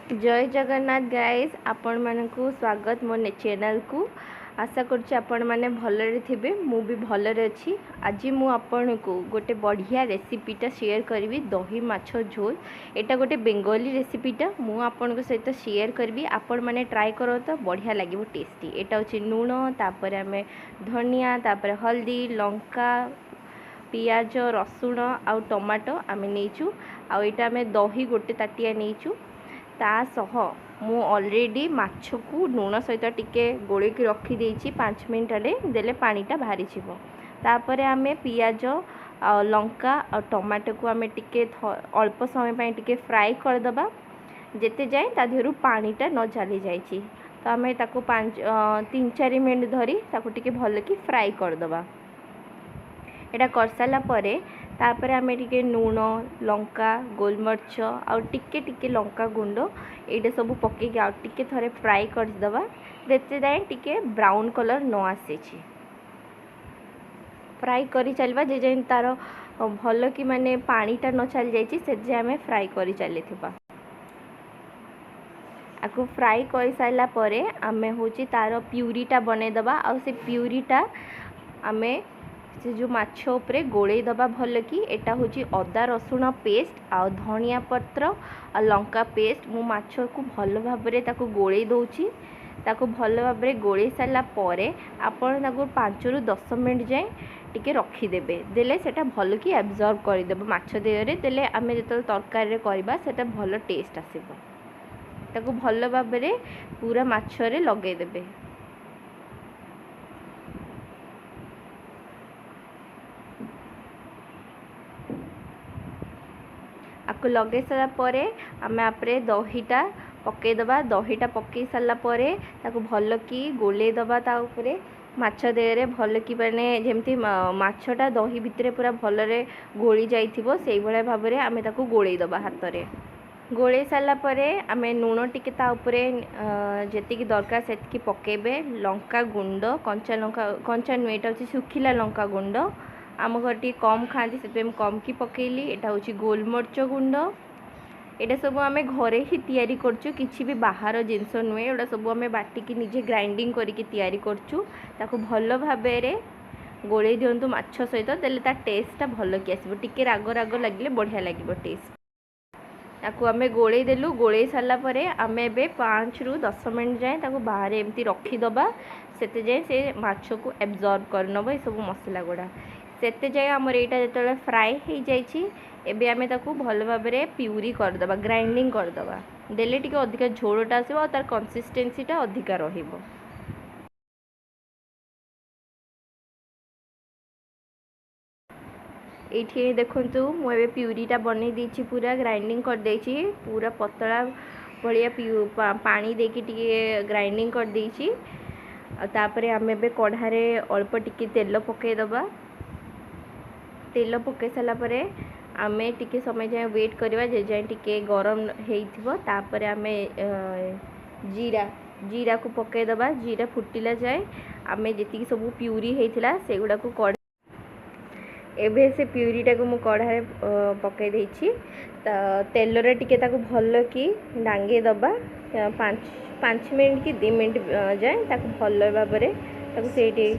जय जगन्नाथ गाइस आपण मानकु स्वागत मो चैनल को। आशा करुच्ची आपण मैंने भलरे थे मु भी भलरे अच्छी। आज मु आपण को गोटे बढ़िया रेसिपीटा शेयर करी दही माछ झोल। एटा गोटे बेंगली रेसिपीटा मु आपण सहित शेयर करी। आपण मैंने ट्राए करो तो बढ़िया लगे टेस्टी। एटा हूँ लुण तापर आम धनिया तापर हल्दी लंका पियाज रसुण आउ टमाटो आम नहींचु। आईटा आम दही गोटे ताटिया नहींचु। ता सह मु ऑलरेडी माछ को लुण सहित टिके गोलेक रखी देछि 5 मिनट रे देले पानीटा बाहरी छिबो। तापर आमे पियाज लंका और टमाटो को आमे टिके अल्प समय पय टिके फ्राई कर दबा जेते जाए ता देहरु पानीटा न चली जाइछि। तो आमे ताको 3-4 मिनट धरी ताको टिके भल कि फ्राई कर दबा। एटा कर साला परे तापर आमे टिके लुण लंका गोलमर्च आउ टिके टिके लंका गुंड ये सब पकईकि आउ टिके थरे फ्राई कर दबा देते जाए टिके ब्राउन कलर न आसे फ्राई करी चलबा जे जाए तार भल कि माने पानीटा न चली जाइछि से जे आमे फ्राई करी चलीथिबा। आको फ्राई कर साइला परे आमे होची तार प्यूरीटा बने दबा आउ से प्यूरीटा आमे से जो माछ उपरे गोले दबा भल कि एटा होची अदा रसुण पेस्ट आ धनिया पत्र आ लंका पेस्ट मु माछ को भल भाबरे ताको गोले दोची। ताको भल भाबरे गोले साला परे आपण ताको 5 रु 10 मिनट जाए टिके रखी देबे देले सेटा भल कि एब्जॉर्ब करि देबो माछ देहरे देले आमे जतल तरकारी रे करबा सेटा भल टेस्ट आसीबो। ताको भल भाबरे पूरा माछ रे लगे देबे। आपको लगे सारा परे आमे आपरे दहीटा पकई दबा। दहीटा पकई सारा परे ताको भल कि गोले दबा ता उपरे माछ देहरे भल कि माने जेमती माछटा दही भितरे पूरा भलरे गोली जाइथिबो सेई भले भाबरे आमे ताको गोले दबा हाथ रे। गोले सारा परे आमे लुण टिके ता उपरे जेतिकी दरकार सेतिकी पकेबे। लंका गुंड कंचा नुह एटा होची सुखिला लंका गुंड आम घर टी कम खाती से कम की पकेली। एटा होची गोलमर्च गुंड एटा सब आमे घरे ही तैयारी करछु किछि भी बाहर जिंस नुहे एटा सब आमे बाटिकी निजे ग्राइंडिंग करके तैयारी करछु। ताको भल भाबे रे गोले दियंतु माछ सहित देले ता टेस्टटा भल कि आसीबो। टिके राग राग लागिले बढ़िया लागिबो टेस्ट। ताको आमे गोले देलु गोले साला परे आमे बे 5 रु 10 मिनट जाए ताको बाहर एमती रखी दबा सेते जाए से माछ को एब्जॉर्ब कर नबो ए सब मसला गुडा सेते जाए हमर एटा जतले फ्राई हो जाइछि। एबे आमे ताको भल भाबरे प्यूरी कर दबा ग्राइंडिंग कर दबा देले टिके अधिका झोलटा आसीबो और तार कंसिस्टेंसीटा अधिका रहिबो। ये देखु मुझे प्यूरीटा बन दी पूरा ग्राइंडिंग कर देछि पूरा पतला भाया पानी देकी टिके ग्राइंडिंग कर देछि। तापरे आम ए कढ़ारे अल्प टिके तेल पकई दबा। तेल पकई सारा परे आमे टिके समय जाए वेट करवा जे जाए टिके गरम हेइथिबो। तापरे आमे जीरा जीरा को पकई दबा। जीरा फुटिला जाए आमे जेतिकी सब प्यूरी हेइथिला सेगुडा को एबे से प्यूरीटा को मु कढ़ाई पकई देछि। तेल रे टिके ताको भल कि डांगे दबा 5 मिनट कि 2 मिनट जाए ताको भल भाबरे ताको सेठी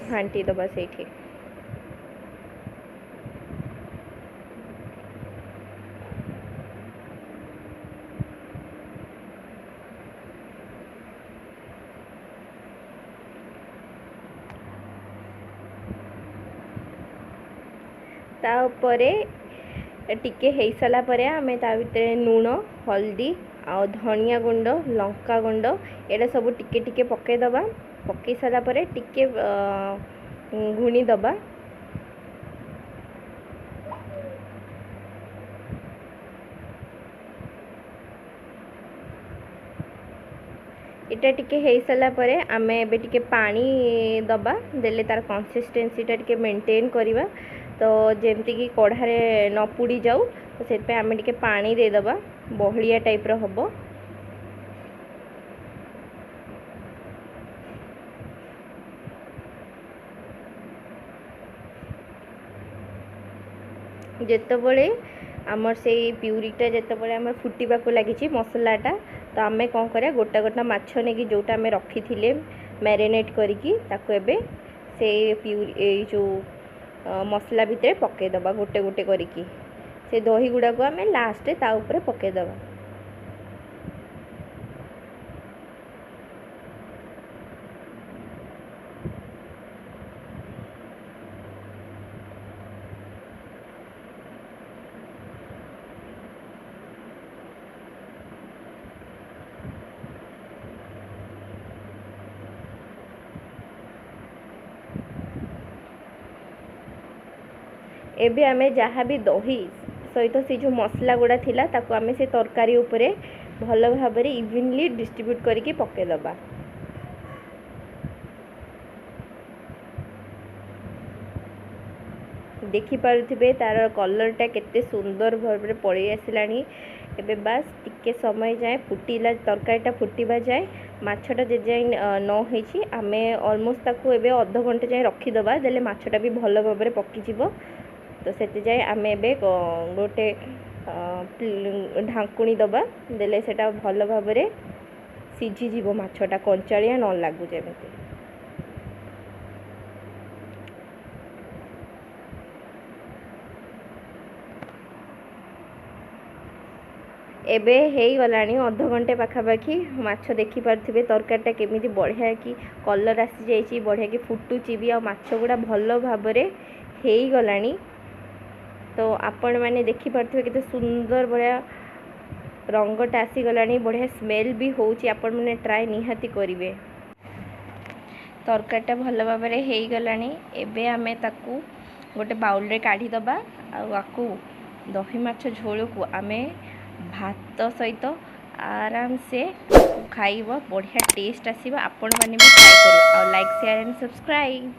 घांटी दबा सेठी। तापरे टिके हेई साला परे आमे ता भितरे लुण हल्दी आ धनिया गुंड लंका गुंड एटा सब टिके टिके पकई दबा। पकई साला परे टिके घुणी दबा। इटा टिके हेई साला परे आमे एबे टिके पानी दबा देले तार कंसिस्टेंसीटा टिके मेंटेन करिवा तो जेमती कि कढ़ारे न पुड़ी जाऊ तो से आम टे पानी दे दबा बहलिया टाइप रो हबो। जेतबले आमर से प्यूरीटा जितेबाला आम फुटवा लगी मसलाटा तो आम कौन करा गोटा गोटा माछ नहीं जोटा आम रखी थे मैरिनेट करके से प्यूरी जो मसला भितर पकईदबा गोटे गोटे करके से दही गुड़ा को आम लास्ट ता ऊपर पकईदबा। एबे आमे जहाँ भी दही सहित से जो मसला गुड़ा थिला ताको आमे से तरकारी उपरे भल भाव इवनली डिस्ट्रीब्यूट करके पकेदबा। देखि पारुथिबे तार कलरटा केते सुंदर भाव पड़े आसलानी। एबे बस टिके समय जाए फुटिला तरकारीटा फुटिबा जाए माछटा जे जाए न होईछि आमे ऑलमोस्ट ताको एबे आधा घंटे जाए रखीदबा देले माछटा भी भल भाव पकिजिवो। तो से जाए आम ए गोटे ढांकुणी दबा देले सेटा भल भाव सीझीज माछटा कंचालिया न लागू जमी। एबे हे गलानी अध घंटे पाखापाखि माछ देखि पारथिबे तरकारीटा केमिति बढ़िया कि कलर आसी जाइछि बढ़िया कि फुटुची भी आ माछ गुड़ा भल भाव हे गलानी। तो आपण मैंने देखि पारथिबे केते सुंदर बढ़िया रंगटा आसीगलानी बढ़िया स्मेल भी होउछि आपण मैंने ट्राए निहाती करिवे। तरकारीटा भल भाव हे गलानी। एबे आमे ताकू गोटे बाउल रे काढ़ी दबा आकू दही माछ झोल को आमे भात सहित आराम से खाइबा बढ़िया टेस्ट आसीबा। आपण माने भी ट्राई करिवे और लाइक शेयर एंड सब्सक्राइब।